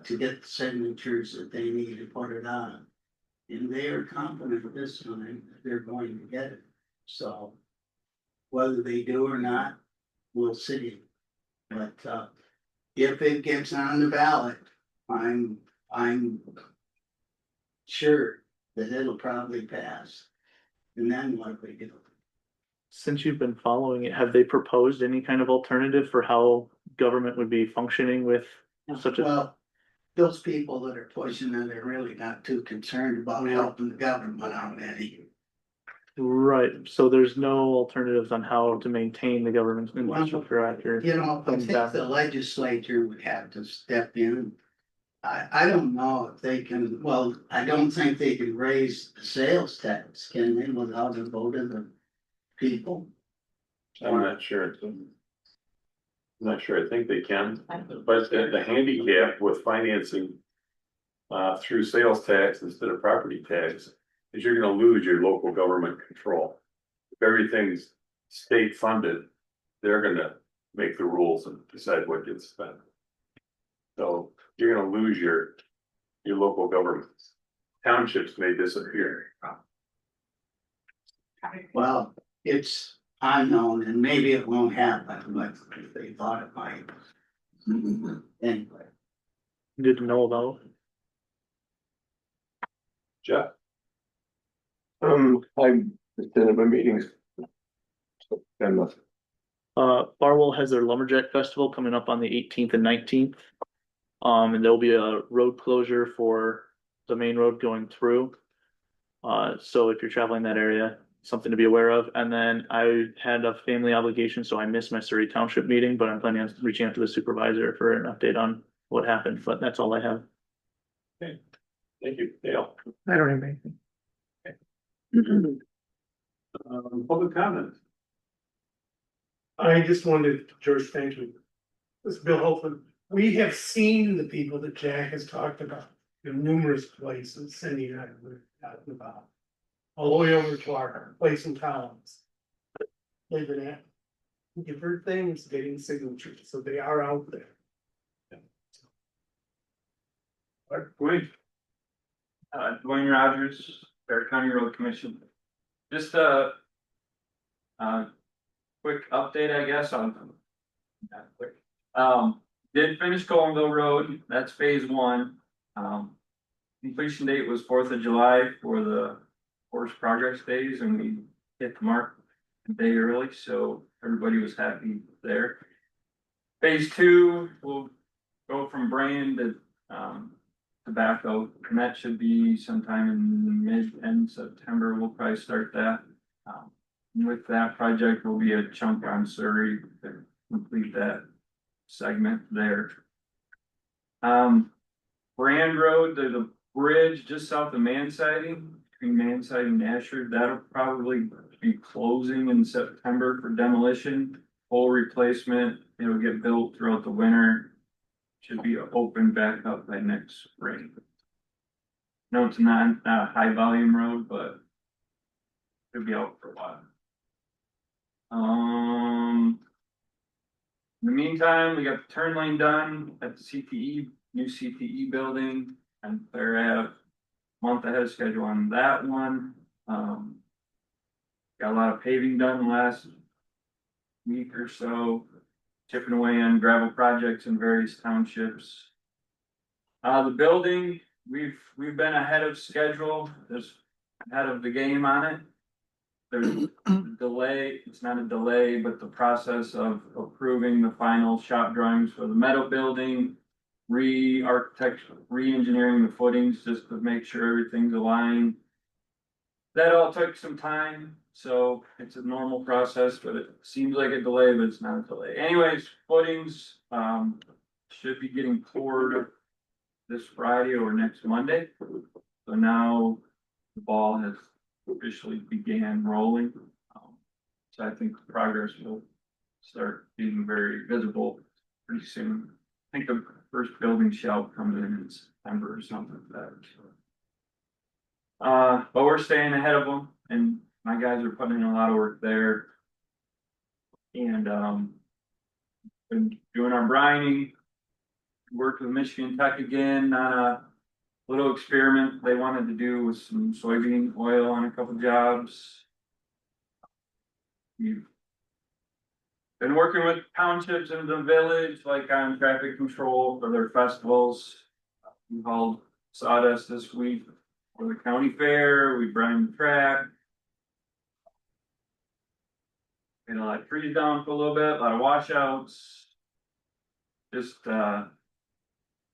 To get the signatures that they need to put it on. And they are confident this time that they're going to get it. So whether they do or not, we'll see. But if it gets on the ballot, I'm sure that it'll probably pass. And then what we do. since you've been following it, have they proposed any kind of alternative for how government would be functioning with such a? Well, those people that are pushing it are really not too concerned about helping the government out any. Right, so there's no alternatives on how to maintain the government's infrastructure after. You know, I think the legislature would have to step in. I don't know if they can, well, I don't think they can raise the sales tax, can they, without a vote of the people? I'm not sure. I'm not sure. I think they can, but the handicap with financing through sales tax instead of property tax is you're gonna lose your local government control. If everything's state funded, they're gonna make the rules and decide what gets spent. So you're gonna lose your local governments. Townships may disappear. Well, it's unknown and maybe it won't happen, but they thought it might. Anyway. Didn't know about. Jeff? I've attended my meetings. And Barwell has their Lumberjack Festival coming up on the 18th and 19th. And there'll be a road closure for the main road going through. So if you're traveling that area, something to be aware of. And then I had a family obligation, so I missed my Surrey Township meeting, but I'm planning on reaching out to the supervisor for an update on what happened, but that's all I have. Okay, thank you, Dale. I don't have anything. Public comment. I just wanted, George, thank you. This is Bill Holford. We have seen the people that Jack has talked about in numerous places, Cindy and I were talking about. All the way over to our place in Collins. They've been at different things, getting signatures, so they are out there. Wait. Dwayne Rogers, Bear County Road Commission. Just quick update, I guess, on. Not quick. Did finish Colville Road, that's phase one. Completion date was 4th of July for the Forest Progress Days, and we hit the mark a day early, so everybody was happy there. Phase two will go from Brand to Tobacco, and that should be sometime in mid-end September. We'll probably start that. With that project will be a chunk on Surrey to complete that segment there. Brand Road, there's a bridge just south of Man Siding, between Man Siding and Ashford, that'll probably be closing in September for demolition. Full replacement, it'll get built throughout the winter. Should be open back up by next spring. No, it's not a high volume road, but it'll be out for a while. In the meantime, we got the turn lane done at the CTE, new CTE building, and they're at a month ahead of schedule on that one. Got a lot of paving done last week or so, chipping away on gravel projects in various townships. The building, we've been ahead of schedule, there's ahead of the game on it. There's a delay, it's not a delay, but the process of approving the final shop drawings for the metal building, re-engineering the footings just to make sure everything's aligned. That all took some time, so it's a normal process, but it seems like a delay, but it's not a delay. Anyways, footings, should be getting poured this Friday or next Monday. So now the ball has officially began rolling. So I think the progress will start being very visible pretty soon. I think the first building shell comes in September or something like that. But we're staying ahead of them, and my guys are putting in a lot of work there. And been doing our brining, worked with Michigan Tech again on a little experiment they wanted to do with some soybean oil on a couple jobs. We've been working with townships in the village, like on traffic control for their festivals. We hauled sawdust this week for the county fair. We brined the track. Had a lot of trees down for a little bit, a lot of washouts. Just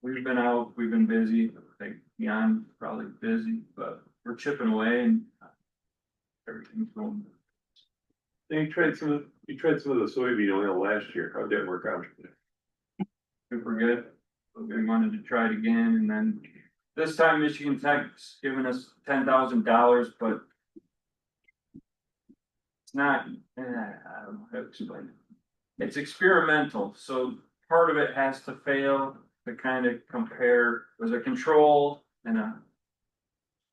we've been out, we've been busy. I think beyond probably busy, but we're chipping away and everything's going. You tried some of the soybean oil last year. How'd that work out? Super good. We wanted to try it again, and then this time Michigan Tech's giving us $10,000, but it's not. I don't know how to explain it. It's experimental, so part of it has to fail to kind of compare. There's a control and a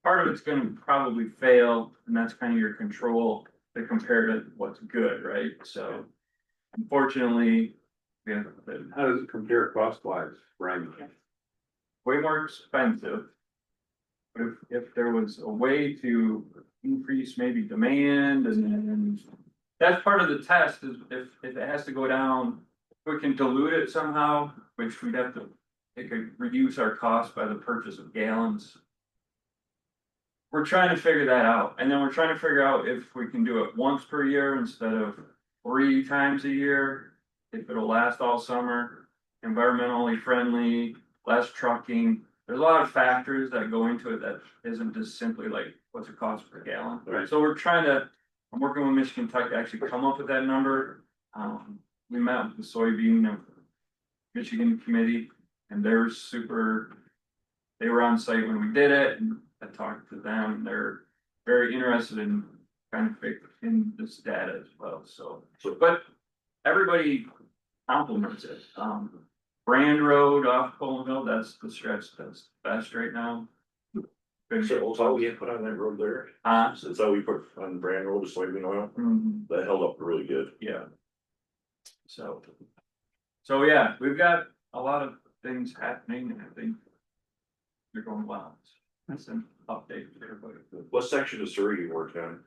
part of it's going to probably fail, and that's kind of your control to compare to what's good, right? So unfortunately, yeah. How does it compare cost wise, Brian? Way more expensive. But if there was a way to increase maybe demand and that's part of the test is if it has to go down, we can dilute it somehow, which we'd have to, it could reduce our cost by the purchase of gallons. We're trying to figure that out. And then we're trying to figure out if we can do it once per year instead of 3 times a year, if it'll last all summer, environmentally friendly, less trucking. There's a lot of factors that go into it that isn't just simply like, what's it cost per gallon? Right. So I'm working with Michigan Tech to actually come up with that number. We met with the soybean Michigan committee and they were on site when we did it, and I talked to them. They're very interested in kind of in this data as well. So, but everybody compliments it. Brand Road off Colinville, that's the stretch that's best right now. So it's all we had put on that road there. Since all we put on Brand Road, the soybean oil, that held up really good. Yeah. So yeah, we've got a lot of things happening, and I think they're going well. That's an update for everybody. What section of Surrey you worked on?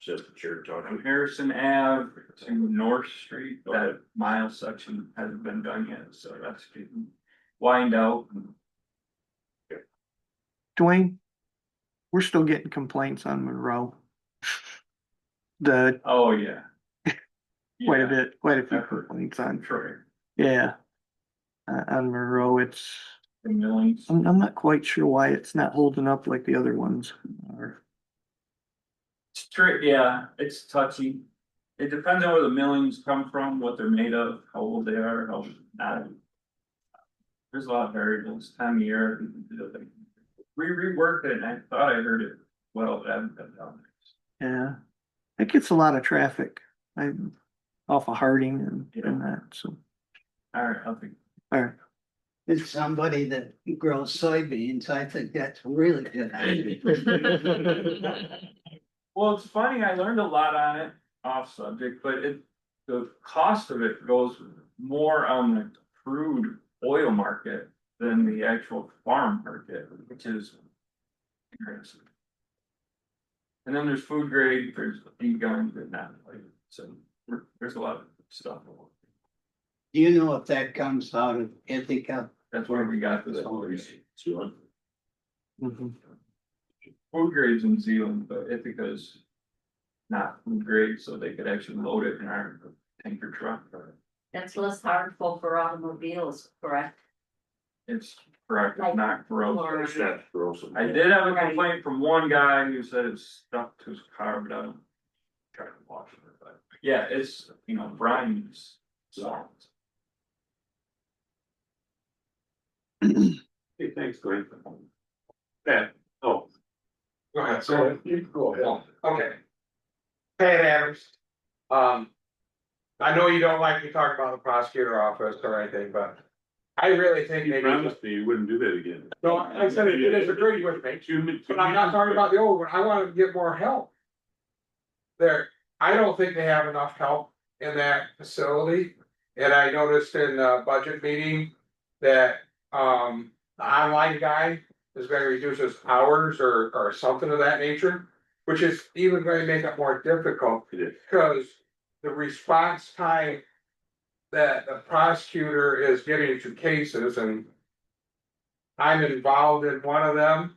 Just the chair talking. From Harrison Ave to North Street, that mile section hasn't been done yet, so that's getting wind out. Dwayne, we're still getting complaints on Monroe. Oh, yeah. Quite a few complaints on. Sure. Yeah. On Monroe, The millings. I'm not quite sure why it's not holding up like the other ones are. It's true, yeah, it's touchy. It depends on where the millings come from, what they're made of, how old they are, how not. There's a lot of variables, time of year. We reworked it and I thought I heard it well, but I haven't been down there. Yeah, it gets a lot of traffic. Off of Harding and that, so, All right, I'll think. all right. It's somebody that grows soybeans, I think that's really good. Well, it's funny, I learned a lot on it off subject, but the cost of it goes more on the crude oil market than the actual farm market, which is interesting. And then there's food grade, there's feed guns and that, like, so there's a lot of stuff. Do you know if that comes out of Ithaca? That's where we got this. Mhm. Food grades in Zealand, but Ithaca's not food grade, so they could actually load it in our tanker truck. That's less harmful for automobiles, correct? It's correct, it's not gross. Or- I did have a complaint from one guy who said it's stuck to his car, but I don't try to wash it, but yeah, it's, brines. So. Hey, thanks, Glenn. Yeah, oh, Go ahead, so, go ahead. Okay. Pat Adams. I know you don't like me talking about the prosecutor office or anything, but I really think you maybe. promised me you wouldn't do that again. No, I said you disagreed with me, but I'm not talking about the old one, I wanna get more help. I don't think they have enough help in that facility, and I noticed in the budget meeting that, the online guy is gonna reduce his hours or something of that nature. Which is even gonna make it more difficult, because the response time that the prosecutor is getting to cases, and I'm involved in one of them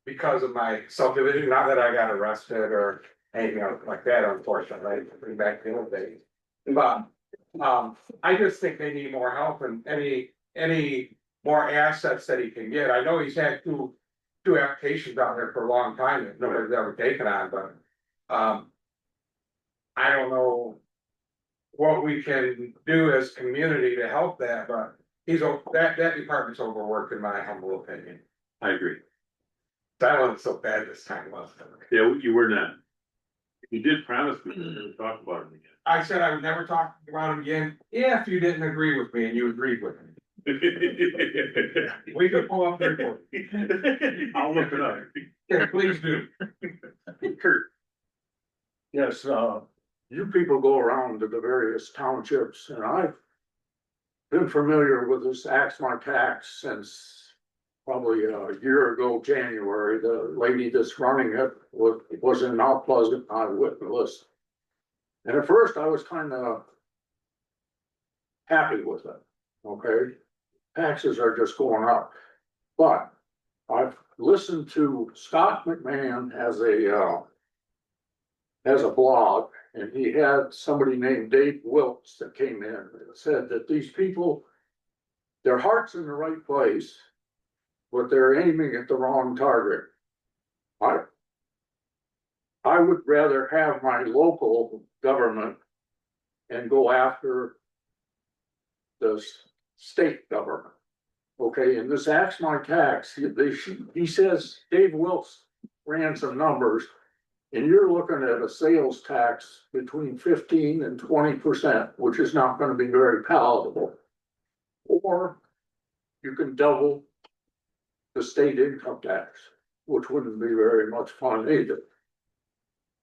because of my subdivision, not that I got arrested or anything like that, unfortunately, bring back the old days. But, I just think they need more help and any more assets that he can get. I know he's had two applications out there for a long time that nobody's ever taken on, but, I don't know what we can do as community to help that, but that department's overworked in my humble opinion. I agree. That wasn't so bad this time, was it? Yeah, you were not. You did promise me to never talk about it again. I said I would never talk about him again, if you didn't agree with me and you agreed with me. We could pull up the report. I'll look it up. Yeah, please do. Kurt. Yes, you people go around to the various townships, and I've been familiar with this Axe My Tax since probably a year ago, January. The lady that's running it was in Mount Pleasant, I witnessed. And at first I was kind of happy with it, okay? Taxes are just going up, but I've listened to Scott McMahon as a blog, and he had somebody named Dave Wilkes that came in and said that these people, their heart's in the right place, but they're aiming at the wrong target. I would rather have my local government and go after the state government. Okay, and this Axe My Tax, he says, Dave Wilkes ran some numbers, and you're looking at a sales tax between 15% and 20%, which is not gonna be very palatable. Or you can double the state income tax, which wouldn't be very much fun either.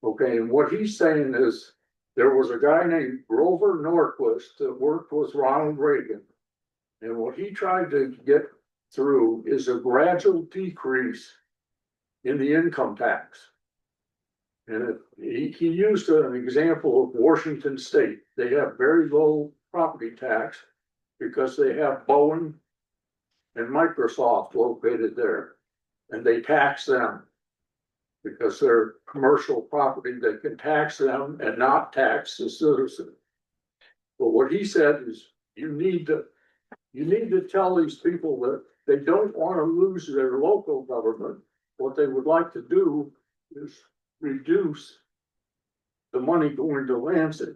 Okay, and what he's saying is, there was a guy named Grover Norquist that worked with Ronald Reagan. And what he tried to get through is a gradual decrease in the income tax. And he used an example of Washington State. They have very low property tax because they have Boeing and Microsoft located there. And they tax them because they're commercial property. They can tax them and not tax the citizen. But what he said is, you need to tell these people that they don't want to lose their local government. What they would like to do is reduce the money going to Lansing.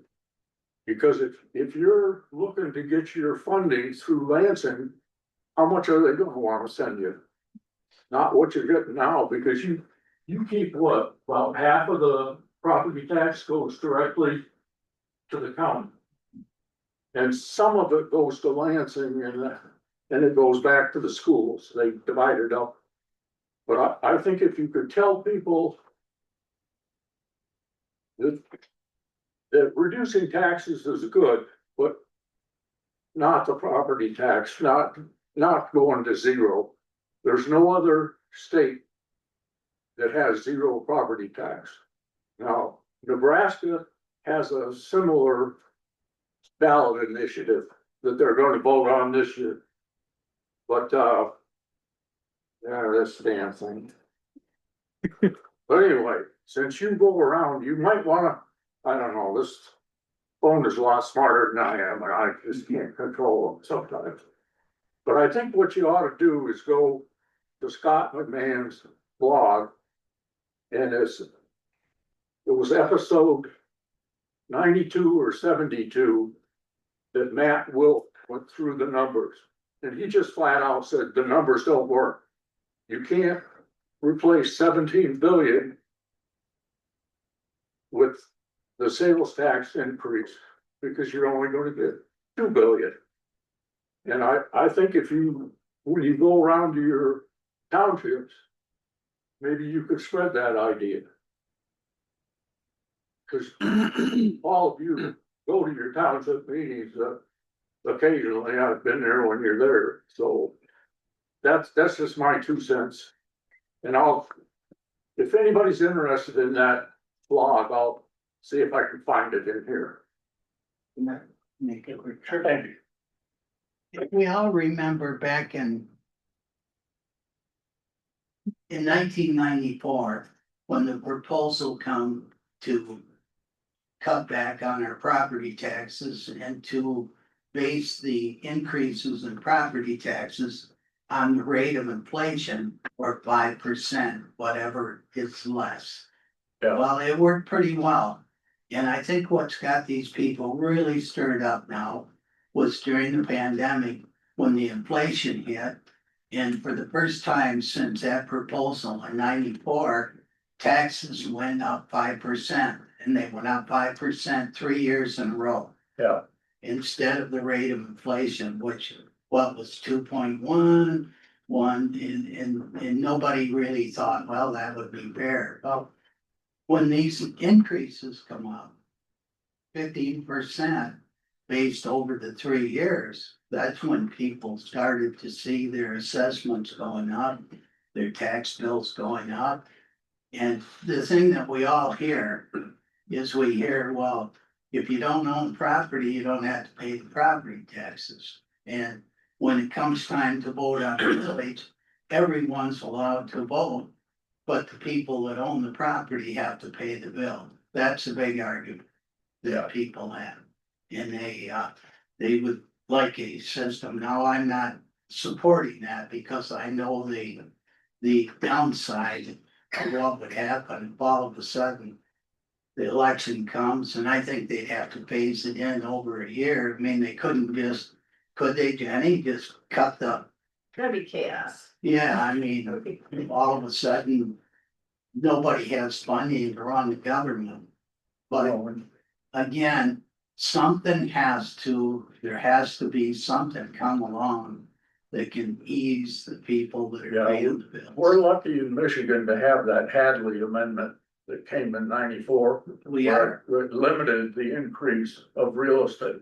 Because if you're looking to get your funding through Lansing, how much are they gonna want to send you? not what you're getting now, because you keep what, about half of the property tax goes directly to the county. And some of it goes to Lansing and it goes back to the schools, they divide it up. But I think if you could tell people that reducing taxes is good, but not the property tax, not going to zero. There's no other state that has zero property tax. Now, Nebraska has a similar ballot initiative that they're going to vote on this year. But, yeah, this damn thing. But anyway, since you go around, you might wanna, I don't know, this phone is a lot smarter than I am, and I just can't control them sometimes. But I think what you ought to do is go to Scott McMahon's blog. And it was episode 92 or 72 that Matt Wilk went through the numbers. And he just flat out said, the numbers don't work. You can't replace 17 billion with the sales tax increase because you're only going to get 2 billion. And I think when you go around to your townships, maybe you could spread that idea. Because all of you go to your township meetings occasionally. I've been there when you're there. So that's just my 2 cents. And if anybody's interested in that blog, I'll see if I can find it in here. Make it quick. Sure, thank you. If we all remember back in 1994, when the proposal come to cut back on our property taxes and to base the increases in property taxes on the rate of inflation or 5%, whatever is less. Yeah. Well, it worked pretty well. And I think what's got these people really stirred up now was during the pandemic when the inflation hit. And for the first time since that proposal in 94, taxes went up 5%, and they went up 5% 3 years in a row. Yeah. Instead of the rate of inflation, which was 2.1, and nobody really thought, well, that would be fair. Well, when these increases come up, 15% based over the 3 years, that's when people started to see their assessments going up, their tax bills going up. And the thing that we all hear is we hear, well, if you don't own property, you don't have to pay the property taxes. And when it comes time to vote on the village, everyone's allowed to vote, but the people that own the property have to pay the bill. That's a big argument that people have. And they would like a system. Now, I'm not supporting that because I know the downside of what would happen if all of a sudden the election comes, and I think they'd have to phase it in over a year. I mean, they couldn't just, could they, Jenny, just cut the? That'd be chaos. Yeah, I mean, all of a sudden, nobody has funding to run the government. But again, there has to be something come along that can ease the people that are paying the bills. We're lucky in Michigan to have that Hadley amendment that came in 94. We are. It limited the increase of real estate.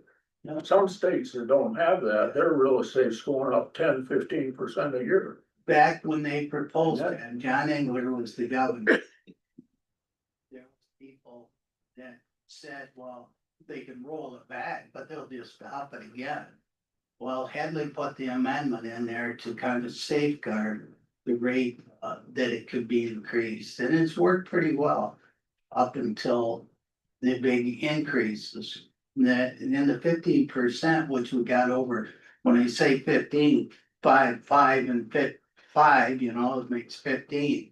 Some states that don't have that, their real estate's going up 10-15% a year. Back when they proposed it, and John Engler was the governor. There was people that said, well, they can roll it back, but they'll just stop it again. Well, Hadley put the amendment in there to kind of safeguard the rate that it could be increased, and it's worked pretty well up until the big increases. And then the 15%, which we got over, when I say 15, 5, and 5, it makes 15.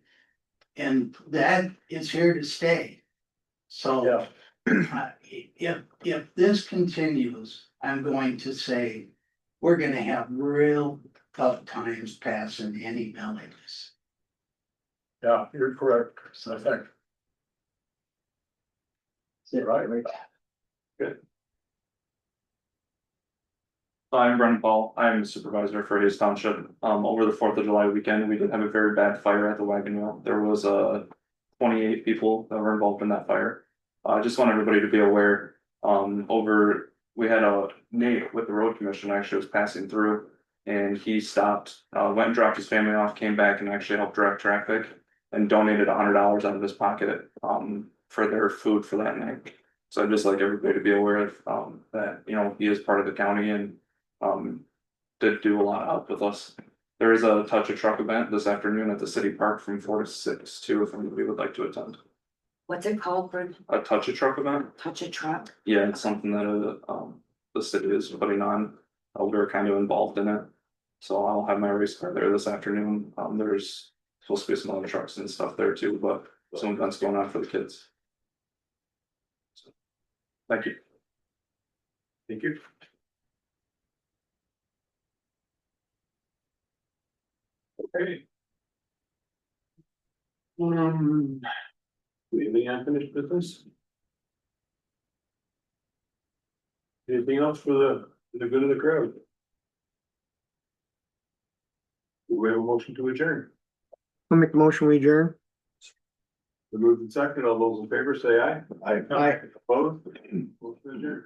And that is here to stay. So if this continues, I'm going to say we're gonna have real tough times passing any villages. Yeah, you're correct, so thank. Right, I'm Brendan Paul. I'm the supervisor for Hayes Township. Over the 4th of July weekend, we did have a very bad fire at the wagon wheel. There was 28 people that were involved in that fire. I just want everybody to be aware, we had a Nate with the road commission actually was passing through. And he stopped, went and dropped his family off, came back and actually helped direct traffic. And donated $100 out of his pocket, for their food for that night. So I'd just like everybody to be aware of, that, you know, he is part of the county and, did do a lot of help with us. There is a Touch a Truck event this afternoon at the city park from 4 to 6 too, if anybody would like to attend. What's it called for A Touch a Truck event? touch a truck? Yeah, it's something that, the city is putting on. We're kind of involved in it. So I'll have my race car there this afternoon. There's supposed to be some other trucks and stuff there too, but some events going on for the kids. So, thank you. Thank you. Okay. We have any unfinished business? Anything else for the good of the crowd? Do we have a motion to adjourn? I'll make the motion, we adjourn. The move in second, all those in favor say aye. Aye. Opposed? Motion adjourned.